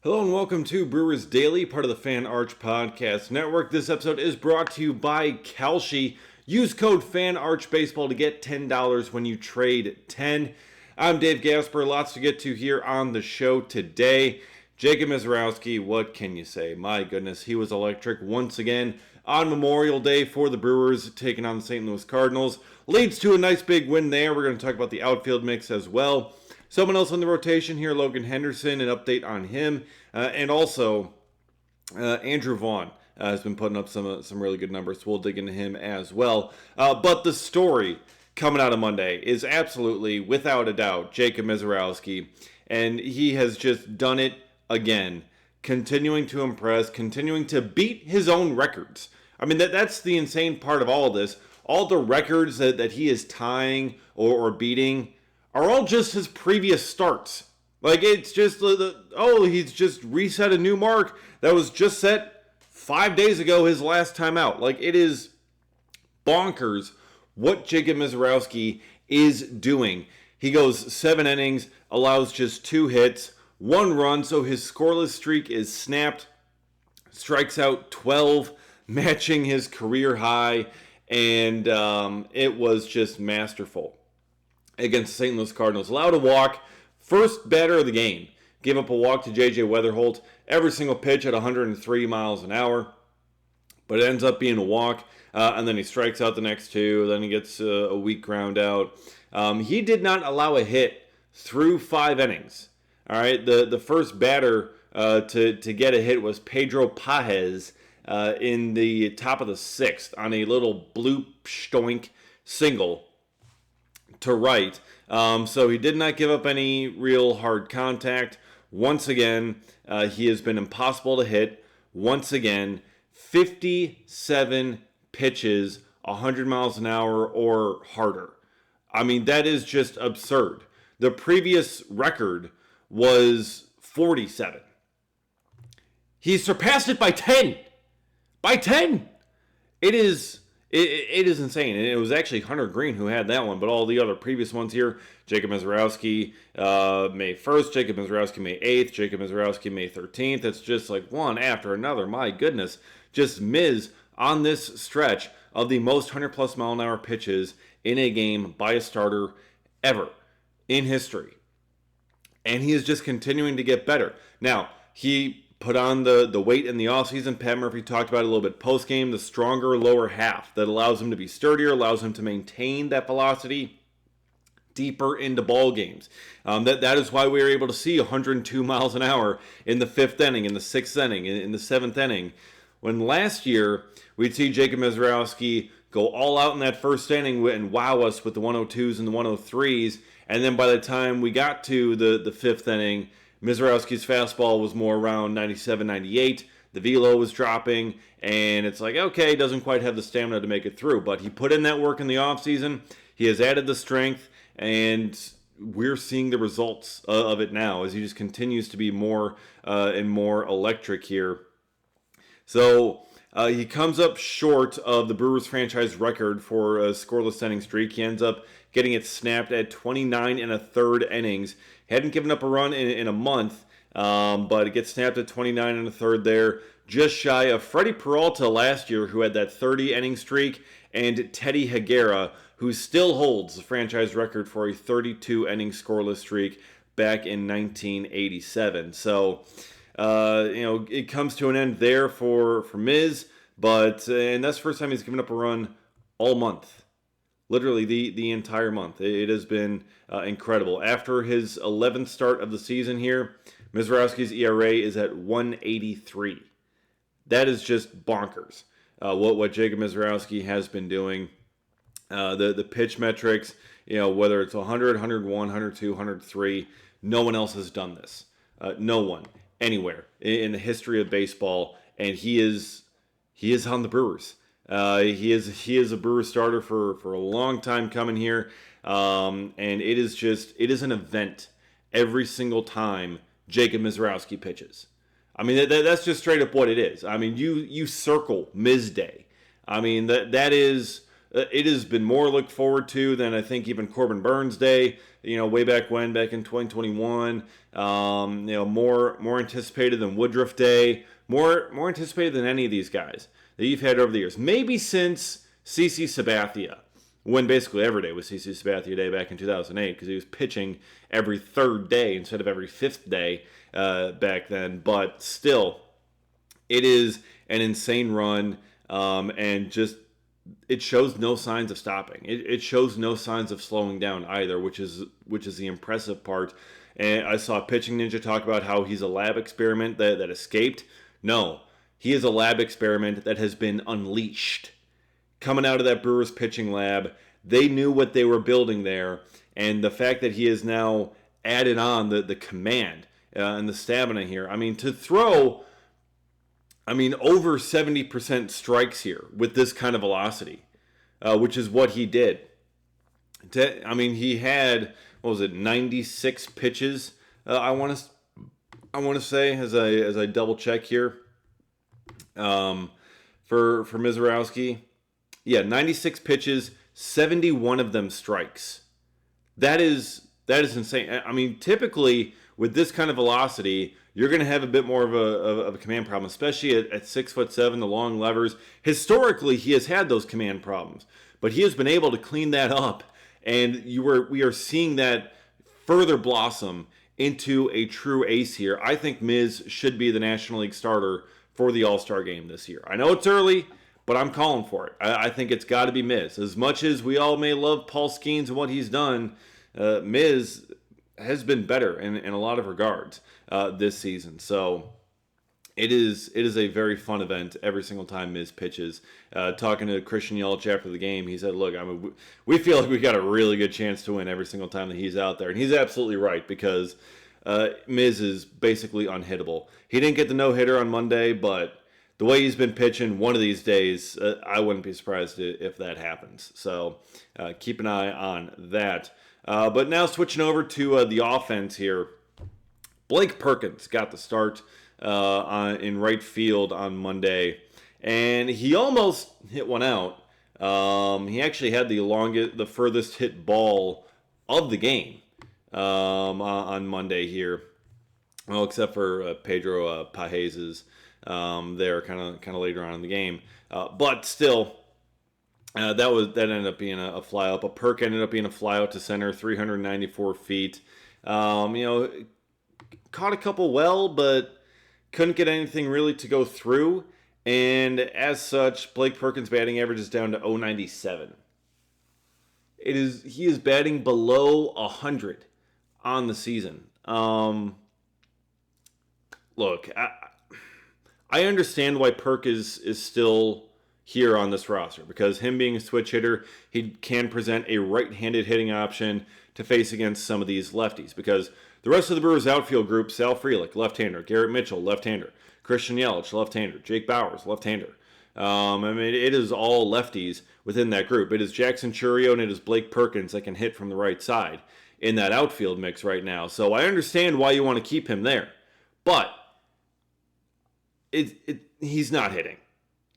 Hello and welcome to Brewers Daily, part of the Fan Arch Podcast Network. This episode is brought to you by Kalshi. Use code FANARCHBASEBALL to get $10 when you trade 10. I'm Dave Gasper. Lots to get to here on the show today. Jacob Misiorowski, what can you say? My goodness, he was electric once again on Memorial Day for the Brewers, taking on the St. Louis Cardinals. Leads to a nice big win there. We're going to talk about the outfield mix as well. Someone else on the rotation here, Logan Henderson, an update on him. And also, Andrew Vaughn has been putting up some really good numbers, so we'll dig into him as well. But the story coming out of Monday is absolutely, without a doubt, Jacob Misiorowski. And he has just done it again, continuing to impress, continuing to beat his own records. I mean, that's the insane part of all of this. All the records that he is tying or beating are all just his previous starts. Like, it's just, he's just reset a new mark that was just set 5 days ago, his last time out. Like, it is bonkers what Jacob Misiorowski is doing. He goes 7 innings, allows just 2 hits, 1 run, so his scoreless streak is snapped, strikes out 12, matching his career high, and it was just masterful against the St. Louis Cardinals. Allowed a walk, first batter of the game. Gave up a walk to J.J. Weatherholt, every single pitch at 103 miles an hour, but it ends up being a walk, and then he strikes out the next 2, then he gets a weak ground out. He did not allow a hit through 5 innings. All right, the first batter to get a hit was Pedro Pajes in the top of the 6th on a little bloop stoink single to right. So he did not give up any real hard contact. Once again, he has been impossible to hit. Once again, 57 pitches, 100 miles an hour or harder. I mean, that is just absurd. The previous record was 47. He surpassed it by 10. By 10! It is insane. And it was actually Hunter Green who had that one, but all the other previous ones here, Jacob Misiorowski, May 1st, Jacob Misiorowski, May 8th, Jacob Misiorowski, May 13th. It's just like one after another. My goodness. Just Miz on this stretch of the most 100-plus mile an hour pitches in a game by a starter ever in history. And he is just continuing to get better. Now, he put on the weight in the offseason. Pat Murphy talked about it a little bit post-game, the stronger lower half that allows him to be sturdier, allows him to maintain that velocity deeper into ball games. That is why we were able to see 102 miles an hour in the 5th inning, in the 6th inning, in the 7th inning. When last year, we'd see Jacob Misiorowski go all out in that 1st inning and wow us with the 102s and the 103s, and then by the time we got to the 5th inning, Misiorowski's fastball was more around 97, 98. The velo was dropping, and it's like, okay, doesn't quite have the stamina to make it through. But he put in that work in the offseason. He has added the strength, and we're seeing the results of it now as he just continues to be more and more electric here. So he comes up short of the Brewers franchise record for a scoreless inning streak. He ends up getting it snapped at 29 1/3 innings. Hadn't given up a run in a month, but it gets snapped at 29 1/3 there. Just shy of Freddie Peralta last year, who had that 30-inning streak, and Teddy Higuera, who still holds the franchise record for a 32-inning scoreless streak back in 1987. So, it comes to an end there for Miz, and that's the first time he's given up a run all month. Literally the entire month. It has been incredible. After his 11th start of the season here, Misiorowski's ERA is at 1.83. That is just bonkers. What Jacob Misiorowski has been doing. The pitch metrics, whether it's 100, 101, 102, 103, no one else has done this. No one, anywhere in the history of baseball, and he is on the Brewers. He is a Brewer starter for a long time coming here, and it is an event every single time Jacob Misiorowski pitches. I mean that's just straight up what it is. I mean you circle Miz Day. I mean that is it has been more looked forward to than I think even Corbin Burns Day. way back when, back in 2021. More anticipated than Woodruff Day, more anticipated than any of these guys that you've had over the years. Maybe since CC Sabathia, when basically every day was CC Sabathia Day back in 2008, because he was pitching every third day instead of every fifth day back then. But still, it is an insane run, and just it shows no signs of stopping. It shows no signs of slowing down either, which is the impressive part. And I saw Pitching Ninja talk about how he's a lab experiment that escaped. No, he is a lab experiment that has been unleashed. Coming out of that Brewers pitching lab, they knew what they were building there, and the fact that he has now added on the command and the stamina here. I mean, to throw, over 70% strikes here with this kind of velocity, which is what he did. He had, 96 pitches. I want to say, as I double check here, for Mizorowski. Yeah, 96 pitches, 71 of them strikes. That is insane. Typically with this kind of velocity, you're going to have a bit more of a command problem, especially at 6'7", the long levers. Historically, he has had those command problems, but he has been able to clean that up, and we are seeing that further blossom into a true ace here. I think Miz should be the National League starter for the All-Star game this year. I know it's early, but I'm calling for it. I think it's got to be Miz. As much as we all may love Paul Skeens and what he's done, Miz has been better in a lot of regards this season. So it is a very fun event every single time Miz pitches. Talking to Christian Yelich after the game, he said, look, we feel like we got a really good chance to win every single time that he's out there. And he's absolutely right, because Miz is basically unhittable. He didn't get the no-hitter on Monday, but the way he's been pitching, one of these days, I wouldn't be surprised if that happens. So keep an eye on that. But now switching over to the offense here. Blake Perkins got the start in right field on Monday, and he almost hit one out. He actually had the furthest hit ball of the game on Monday here. Well, except for Pedro Pajes's there kind of later on in the game. But still, that ended up being a fly out. But Perk ended up being a fly out to center, 394 feet. Caught a couple well, but couldn't get anything really to go through. And as such, Blake Perkins' batting average is down to .097. He is batting below 100 on the season. Look, I understand why Perk is still here on this roster, because him being a switch hitter, he can present a right-handed hitting option to face against some of these lefties, because the rest of the Brewers outfield group, Sal Frelick, left-hander, Garrett Mitchell, left-hander, Christian Yelich, left-hander, Jake Bauers, left-hander. It is all lefties within that group. It is Jackson Chourio and it is Blake Perkins that can hit from the right side in that outfield mix right now. So I understand why you want to keep him there, but he's not hitting.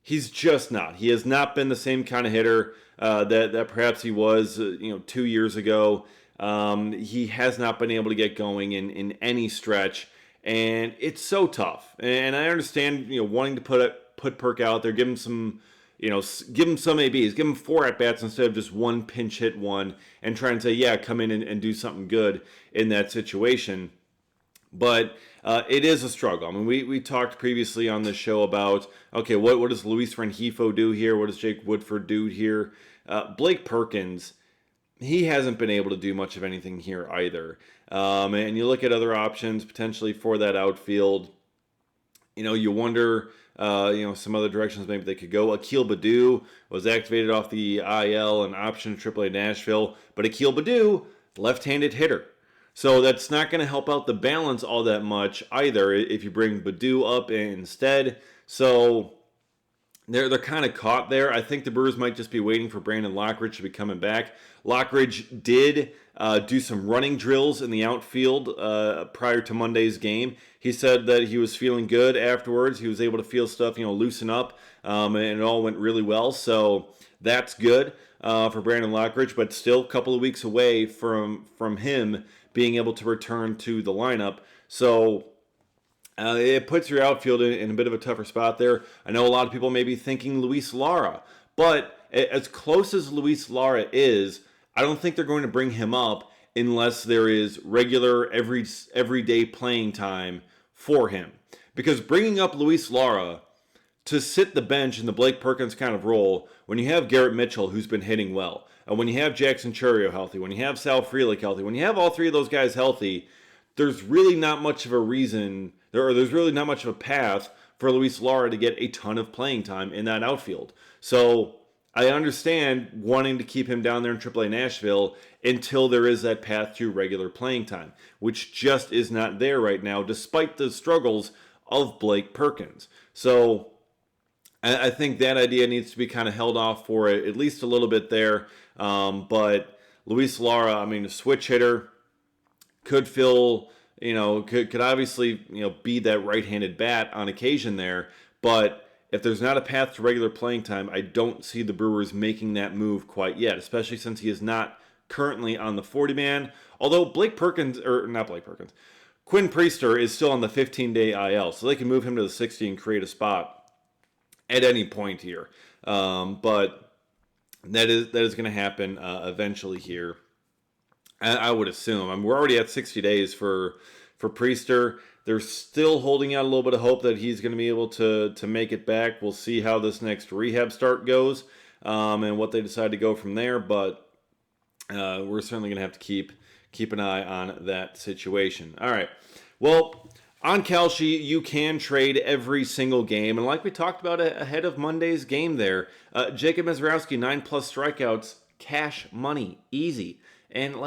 He's just not. He has not been the same kind of hitter that perhaps he was 2 years ago. He has not been able to get going in any stretch, and it's so tough. And I understand wanting to put Perk out there, give him some ABs, give him 4 at bats instead of just one pinch hit one, and try and say, yeah, come in and do something good in that situation. But it is a struggle. We talked previously on this show about, okay, what does Luis Rengifo do here? What does Jake Woodford do here? Blake Perkins, he hasn't been able to do much of anything here either. And you look at other options potentially for that outfield. You wonder, some other directions maybe they could go. Akil Baddoo was activated off the IL and optioned to AAA Nashville. But Akil Baddoo, left-handed hitter. So that's not going to help out the balance all that much either if you bring Baddoo up instead. So they're kind of caught there. I think the Brewers might just be waiting for Brandon Lockridge to be coming back. Lockridge did do some running drills in the outfield prior to Monday's game. He said that he was feeling good afterwards. He was able to feel stuff, loosen up, and it all went really well. So that's good for Brandon Lockridge, but still a couple of weeks away from him being able to return to the lineup. So it puts your outfield in a bit of a tougher spot there. I know a lot of people may be thinking Luis Lara, but as close as Luis Lara is, I don't think they're going to bring him up unless there is regular everyday playing time for him. Because bringing up Luis Lara to sit the bench in the Blake Perkins kind of role, when you have Garrett Mitchell who's been hitting well, and when you have Jackson Churio healthy, when you have Sal Frelick healthy, when you have all three of those guys healthy, there's really not much of a reason, there's really not much of a path for Luis Lara to get a ton of playing time in that outfield. So I understand wanting to keep him down there in AAA Nashville until there is that path to regular playing time, which just is not there right now, despite the struggles of Blake Perkins. So I think that idea needs to be kind of held off for at least a little bit there. But Luis Lara, a switch hitter, could fill, could obviously, be that right-handed bat on occasion there. But if there's not a path to regular playing time, I don't see the Brewers making that move quite yet, especially since he is not currently on the 40-man. Although Quinn Priester is still on the 15-day IL, so they can move him to the 60 and create a spot at any point here. But that is going to happen eventually here, I would assume. We're already at 60 days for Priester. They're still holding out a little bit of hope that he's going to be able to make it back. We'll see how this next rehab start goes and what they decide to go from there. But we're certainly going to have to keep an eye on that situation. All right. Well, on Kalshi, you can trade every single game. And like we talked about ahead of Monday's game there, Jacob Mezrowski, 9+ strikeouts, cash money, easy. And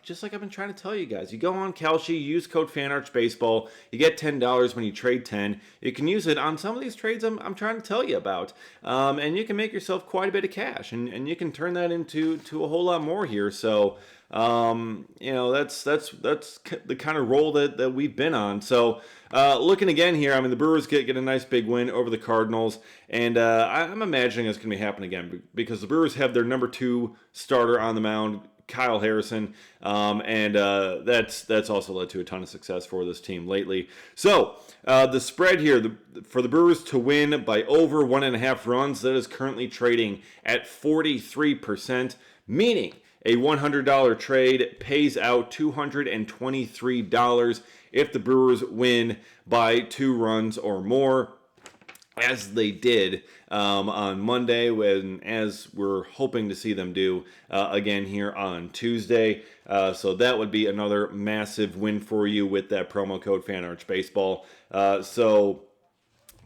just like I've been trying to tell you guys, you go on Kalshi, use code FanArchBaseball, you get $10 when you trade 10. You can use it on some of these trades I'm trying to tell you about. And you can make yourself quite a bit of cash, and you can turn that into a whole lot more here. So, that's the kind of role that we've been on. So, looking again here, the Brewers get a nice big win over the Cardinals, and I'm imagining it's going to be happening again because the Brewers have their number 2 starter on the mound, Kyle Harrison, and that's also led to a ton of success for this team lately. So the spread here for the Brewers to win by over 1.5 runs, that is currently trading at 43%, meaning a $100 trade pays out $223 if the Brewers win by 2 runs or more, as they did on Monday, as we're hoping to see them do again here on Tuesday. So that would be another massive win for you with that promo code FanArchBaseball. So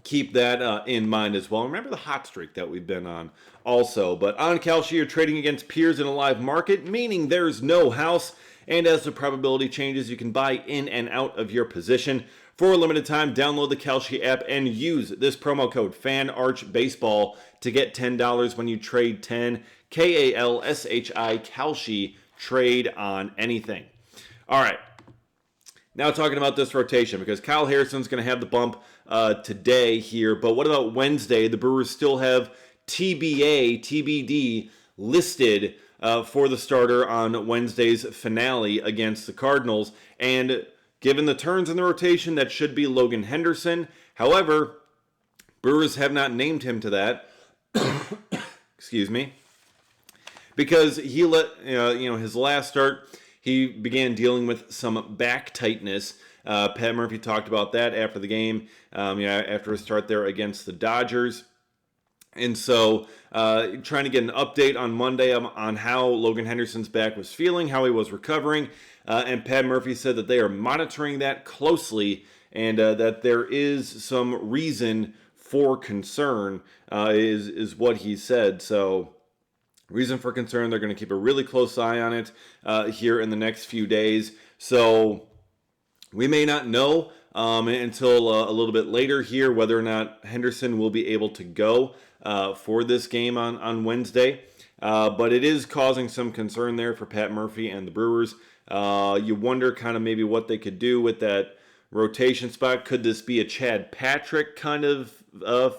keep that in mind as well. Remember the hot streak that we've been on also. But on Kalshi, you're trading against peers in a live market, meaning there's no house. And as the probability changes, you can buy in and out of your position. For a limited time, download the Kalshi app and use this promo code FanArchBaseball to get $10 when you trade 10, Kalshi, Kalshi, trade on anything. All right. Now talking about this rotation, because Kyle Harrison's going to have the bump today here, but what about Wednesday? The Brewers still have TBD listed for the starter on Wednesday's finale against the Cardinals, and given the turns in the rotation, that should be Logan Henderson. However, Brewers have not named him to that. Excuse me. Because he his last start, he began dealing with some back tightness. Pat Murphy talked about that after the game, after his start there against the Dodgers. And so trying to get an update on Monday on how Logan Henderson's back was feeling, how he was recovering. And Pat Murphy said that they are monitoring that closely and that there is some reason for concern, is what he said. So reason for concern, they're going to keep a really close eye on it here in the next few days. So we may not know until a little bit later here whether or not Henderson will be able to go for this game on Wednesday. But it is causing some concern there for Pat Murphy and the Brewers. You wonder kind of maybe what they could do with that rotation spot. Could this be a Chad Patrick kind of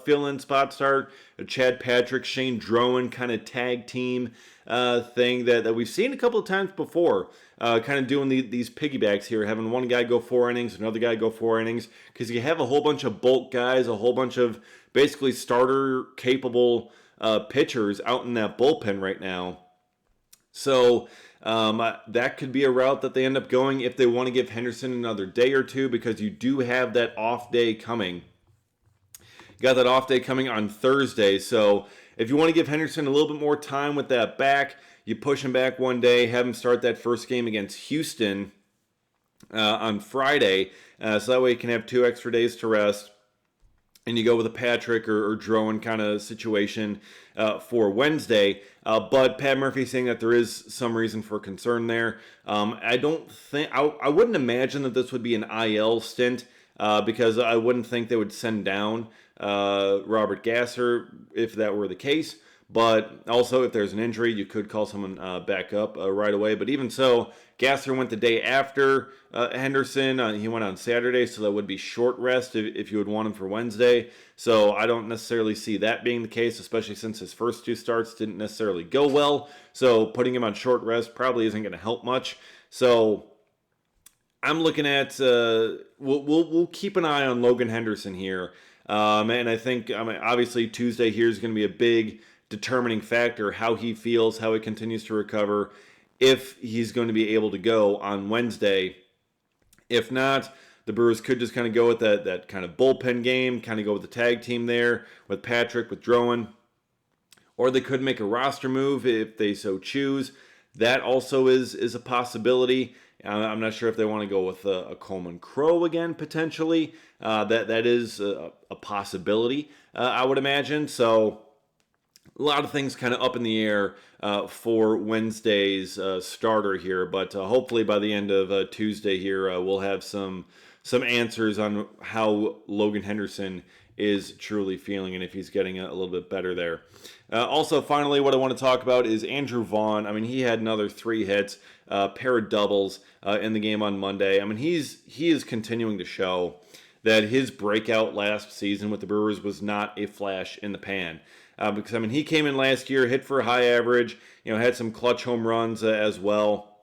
fill-in spot start? A Chad Patrick, Shane Drowan kind of tag team thing that we've seen a couple of times before. Kind of doing these piggybacks here, having one guy go 4 innings, another guy go 4 innings, because you have a whole bunch of bulk guys, a whole bunch of basically starter-capable pitchers out in that bullpen right now. So that could be a route that they end up going if they want to give Henderson another day or two, because you do have that off day coming. You got that off day coming on Thursday, so if you want to give Henderson a little bit more time with that back, you push him back one day, have him start that first game against Houston on Friday, so that way you can have 2 extra days to rest. And you go with a Patrick or Drowan kind of situation for Wednesday. But Pat Murphy saying that there is some reason for concern there. I wouldn't imagine that this would be an IL stint because I wouldn't think they would send down Robert Gasser if that were the case. But also, if there's an injury, you could call someone back up right away. But even so, Gasser went the day after Henderson. He went on Saturday, so that would be short rest if you would want him for Wednesday. So I don't necessarily see that being the case, especially since his first 2 starts didn't necessarily go well. So putting him on short rest probably isn't going to help much. So I'm looking at we'll keep an eye on Logan Henderson here, and I think obviously Tuesday here is going to be a big determining factor, how he feels, how he continues to recover, if he's going to be able to go on Wednesday. If not, the Brewers could just kind of go with that kind of bullpen game, kind of go with the tag team there with Patrick, with Drowan. Or they could make a roster move if they so choose. That also is a possibility. I'm not sure if they want to go with a Coleman Crow again, potentially. That is a possibility, I would imagine. So a lot of things kind of up in the air for Wednesday's starter here, but hopefully by the end of Tuesday here, we'll have some answers on how Logan Henderson is truly feeling and if he's getting a little bit better there. Also, finally, what I want to talk about is Andrew Vaughn. I mean, he had another 3 hits, pair of doubles in the game on Monday. I mean, he is continuing to show that his breakout last season with the Brewers was not a flash in the pan. Because, I mean, he came in last year, hit for a high average, had some clutch home runs as well.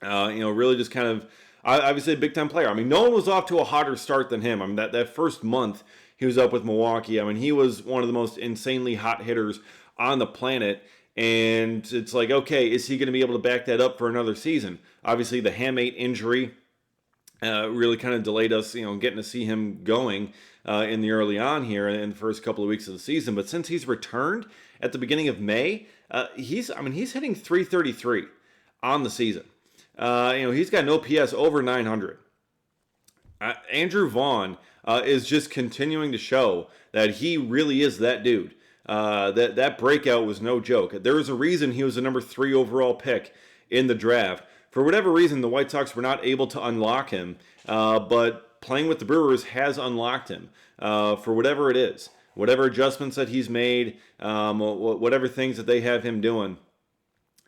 Really just kind of, obviously a big-time player. I mean, no one was off to a hotter start than him. I mean, that first month he was up with Milwaukee. I mean, he was one of the most insanely hot hitters on the planet. And it's like, okay, is he going to be able to back that up for another season? Obviously, the hamate injury really kind of delayed us, getting to see him going in the early on here in the first couple of weeks of the season. But since he's returned at the beginning of May, he's hitting .333 on the season. He's got an OPS over 900. Andrew Vaughn is just continuing to show that he really is that dude. That breakout was no joke. There was a reason he was the number 3 overall pick in the draft. For whatever reason, the White Sox were not able to unlock him, but playing with the Brewers has unlocked him for whatever it is. Whatever adjustments that he's made, whatever things that they have him doing.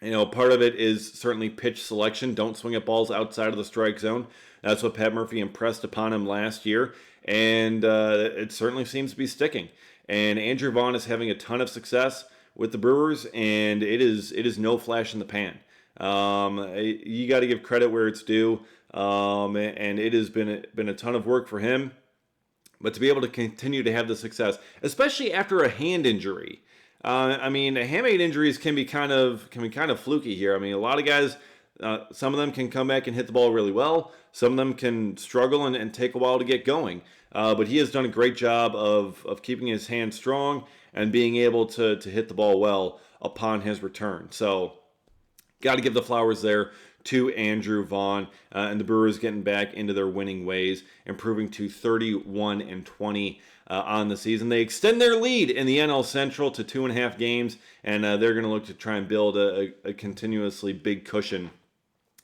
Part of it is certainly pitch selection. Don't swing at balls outside of the strike zone. That's what Pat Murphy impressed upon him last year, and it certainly seems to be sticking. And Andrew Vaughn is having a ton of success with the Brewers, and it is no flash in the pan. You got to give credit where it's due, and it has been a ton of work for him. But to be able to continue to have the success, especially after a hand injury. Hamate injuries can be kind of fluky here. I mean, a lot of guys, some of them can come back and hit the ball really well. Some of them can struggle and take a while to get going. But he has done a great job of keeping his hand strong and being able to hit the ball well upon his return. So, got to give the flowers there to Andrew Vaughn, and the Brewers getting back into their winning ways, improving to 31-20 on the season. They extend their lead in the NL Central to 2.5 games, and they're going to look to try and build a continuously big cushion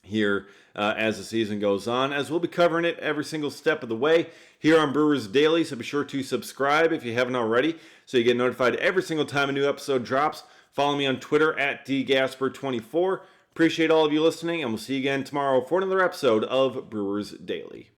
here as the season goes on, as we'll be covering it every single step of the way here on Brewers Daily. So be sure to subscribe if you haven't already, so you get notified every single time a new episode drops. Follow me on Twitter at dgasper24. Appreciate all of you listening, and we'll see you again tomorrow for another episode of Brewers Daily.